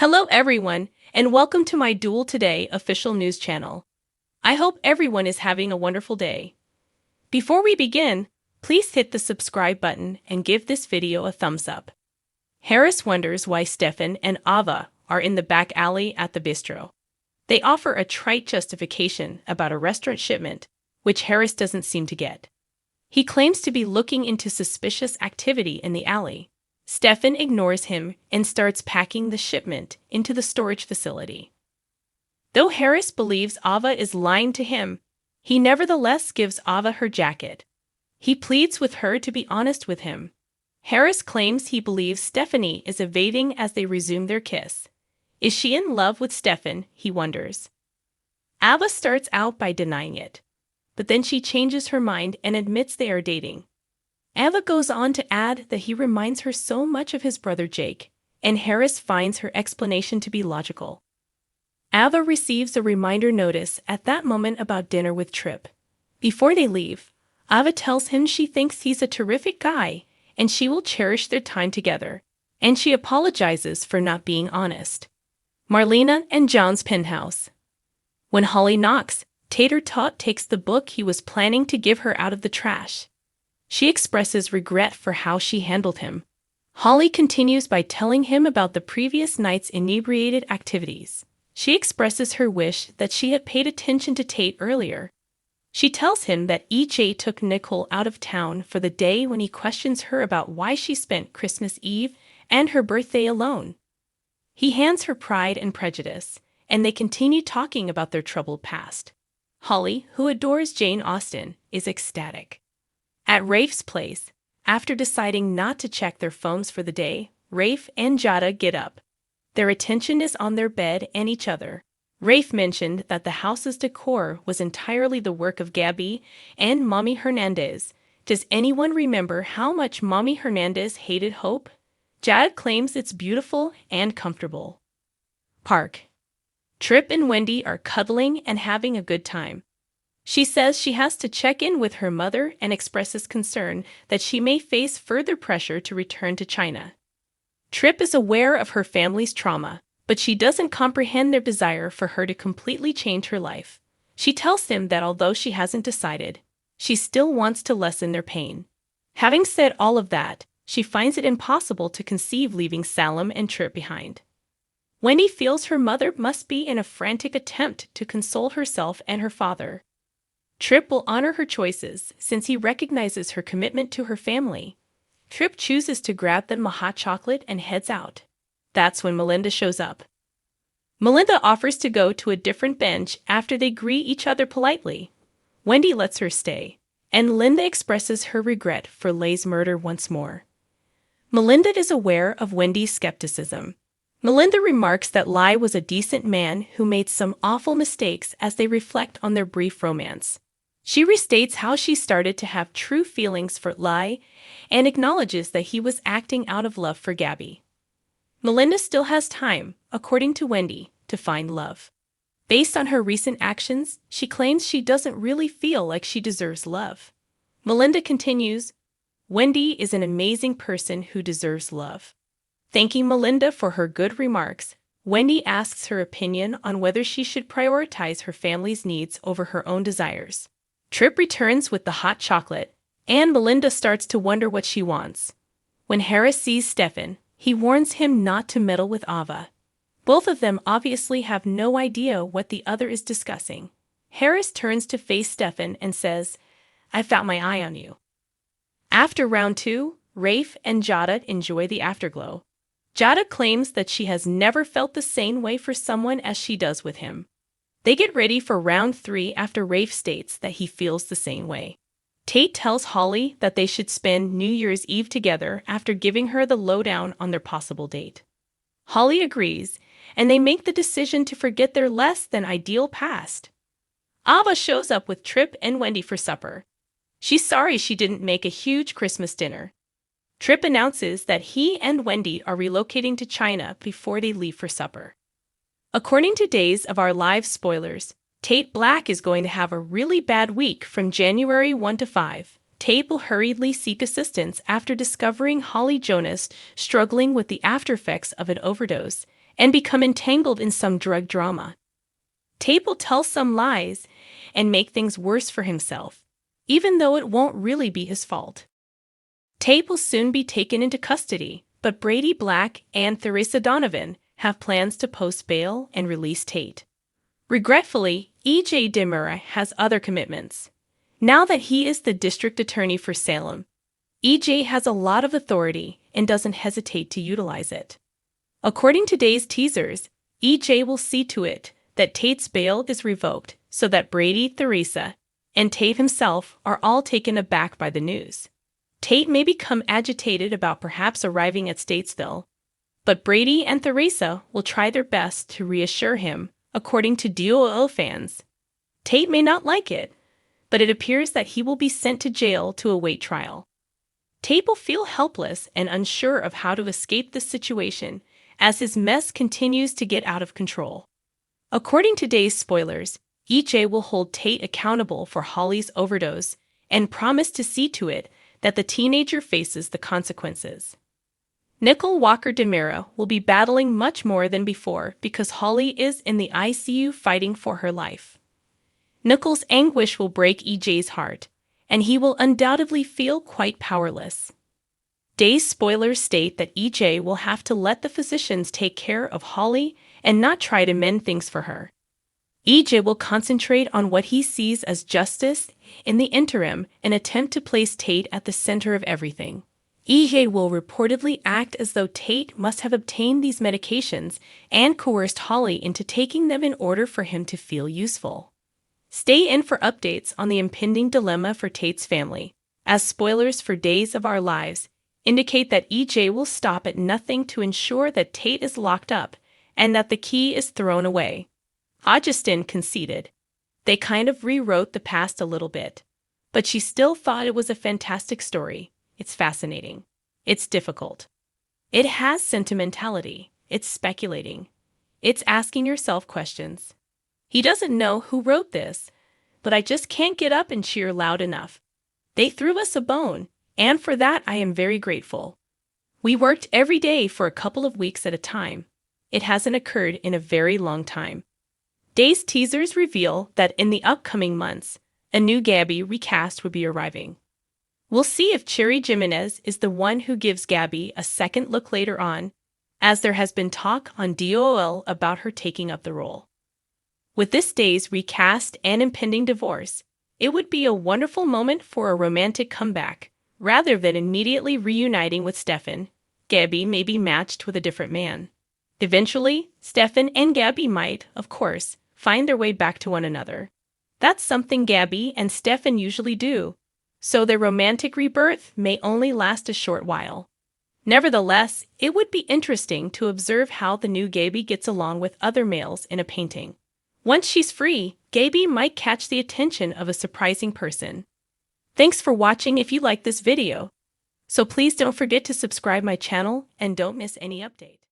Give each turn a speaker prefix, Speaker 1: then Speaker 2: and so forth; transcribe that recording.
Speaker 1: Hello everyone, and welcome to my Duel Today official news channel. I hope everyone is having a wonderful day. Before we begin, please hit the subscribe button and give this video a thumbs up. Harris wonders why Stefan and Ava are in the back alley at the bistro. They offer a trite justification about a restaurant shipment, which Harris doesn't seem to get. He claims to be looking into suspicious activity in the alley. Stefan ignores him and starts packing the shipment into the storage facility. Though Harris believes Ava is lying to him, he nevertheless gives Ava her jacket. He pleads with her to be honest with him. Harris claims he believes Stephanie is evading as they resume their kiss. Is she in love with Stefan, he wonders. Ava starts out by denying it, but then she changes her mind and admits they are dating. Ava goes on to add that he reminds her so much of his brother Jake, and Harris finds her explanation to be logical. Ava receives a reminder notice at that moment about dinner with Tripp. Before they leave, Ava tells him she thinks he's a terrific guy and she will cherish their time together, and she apologizes for not being honest. Marlena and John's penthouse. When Holly knocks, Tater Tot takes the book he was planning to give her out of the trash. She expresses regret for how she handled him. Holly continues by telling him about the previous night's inebriated activities. She expresses her wish that she had paid attention to Tate earlier. She tells him that EJ took Nicole out of town for the day when he questions her about why she spent Christmas Eve and her birthday alone. He hands her Pride and Prejudice, and they continue talking about their troubled past. Holly, who adores Jane Austen, is ecstatic. At Rafe's place, after deciding not to check their phones for the day, Rafe and Jada get up. Their attention is on their bed and each other. Rafe mentioned that the house's decor was entirely the work of Gabby and Mommy Hernandez. Does anyone remember how much Mommy Hernandez hated Hope? Jada claims it's beautiful and comfortable. Park. Tripp and Wendy are cuddling and having a good time. She says she has to check in with her mother and expresses concern that she may face further pressure to return to China. Tripp is aware of her family's trauma, but she doesn't comprehend their desire for her to completely change her life. She tells him that although she hasn't decided, she still wants to lessen their pain. Having said all of that, she finds it impossible to conceive leaving Salem and Tripp behind. Wendy feels her mother must be in a frantic attempt to console herself and her father. Tripp will honor her choices since he recognizes her commitment to her family. Tripp chooses to grab them a hot chocolate and heads out. That's when Melinda shows up. Melinda offers to go to a different bench after they greet each other politely. Wendy lets her stay, and Linda expresses her regret for Lay's murder once more. Melinda is aware of Wendy's skepticism. Melinda remarks that Lai was a decent man who made some awful mistakes as they reflect on their brief romance. She restates how she started to have true feelings for Lai and acknowledges that he was acting out of love for Gabby. Melinda still has time, according to Wendy, to find love. Based on her recent actions, she claims she doesn't really feel like she deserves love. Melinda continues, Wendy is an amazing person who deserves love. Thanking Melinda for her good remarks, Wendy asks her opinion on whether she should prioritize her family's needs over her own desires. Tripp returns with the hot chocolate, and Melinda starts to wonder what she wants. When Harris sees Stefan, he warns him not to meddle with Ava. Both of them obviously have no idea what the other is discussing. Harris turns to face Stefan and says, I've got my eye on you. After round 2, Rafe and Jada enjoy the afterglow. Jada claims that she has never felt the same way for someone as she does with him. They get ready for round 3 after Rafe states that he feels the same way. Tate tells Holly that they should spend New Year's Eve together after giving her the lowdown on their possible date. Holly agrees, and they make the decision to forget their less than ideal past. Ava shows up with Tripp and Wendy for supper. She's sorry she didn't make a huge Christmas dinner. Tripp announces that he and Wendy are relocating to China before they leave for supper. According to Days of Our Lives spoilers, Tate Black is going to have a really bad week from January 1 to 5. Tate will hurriedly seek assistance after discovering Holly Jonas struggling with the aftereffects of an overdose, and become entangled in some drug drama. Tate will tell some lies and make things worse for himself, even though it won't really be his fault. Tate will soon be taken into custody, but Brady Black and Theresa Donovan have plans to post bail and release Tate. Regretfully, E.J. Demura has other commitments. Now that he is the district attorney for Salem, E.J. has a lot of authority and doesn't hesitate to utilize it. According to today's teasers, E.J. will see to it that Tate's bail is revoked so that Brady, Theresa, and Tate himself are all taken aback by the news. Tate may become agitated about perhaps arriving at Statesville, but Brady and Theresa will try their best to reassure him, according to DOO fans. Tate may not like it, but it appears that he will be sent to jail to await trial. Tate will feel helpless and unsure of how to escape this situation as his mess continues to get out of control. According to today's spoilers, E.J. will hold Tate accountable for Holly's overdose and promise to see to it that the teenager faces the consequences. Nicole Walker Demura will be battling much more than before because Holly is in the ICU fighting for her life. Nicole's anguish will break E.J.'s heart, and he will undoubtedly feel quite powerless. Day's spoilers state that E.J. will have to let the physicians take care of Holly and not try to mend things for her. E.J. will concentrate on what he sees as justice in the interim and attempt to place Tate at the center of everything. E.J. will reportedly act as though Tate must have obtained these medications and coerced Holly into taking them in order for him to feel useful. Stay in for updates on the impending dilemma for Tate's family, as spoilers for Days of Our Lives indicate that E.J. will stop at nothing to ensure that Tate is locked up and that the key is thrown away. Augustine conceded. They kind of rewrote the past a little bit, but she still thought it was a fantastic story. It's fascinating. It's difficult. It has sentimentality. It's speculating. It's asking yourself questions. He doesn't know who wrote this, but I just can't get up and cheer loud enough. They threw us a bone, and for that I am very grateful. We worked every day for a couple of weeks at a time. It hasn't occurred in a very long time. Day's teasers reveal that in the upcoming months, a new Gabby recast would be arriving. We'll see if Cherry Jimenez is the one who gives Gabby a second look later on, as there has been talk on DOL about her taking up the role. With this Day's recast and impending divorce, it would be a wonderful moment for a romantic comeback. Rather than immediately reuniting with Stefan, Gabby may be matched with a different man. Eventually, Stefan and Gabby might, of course, find their way back to one another. That's something Gabby and Stefan usually do, so their romantic rebirth may only last a short while. Nevertheless, it would be interesting to observe how the new Gabby gets along with other males in a painting. Once she's free, Gabby might catch the attention of a surprising person. Thanks for watching if you like this video. So please don't forget to subscribe my channel and don't miss any updates.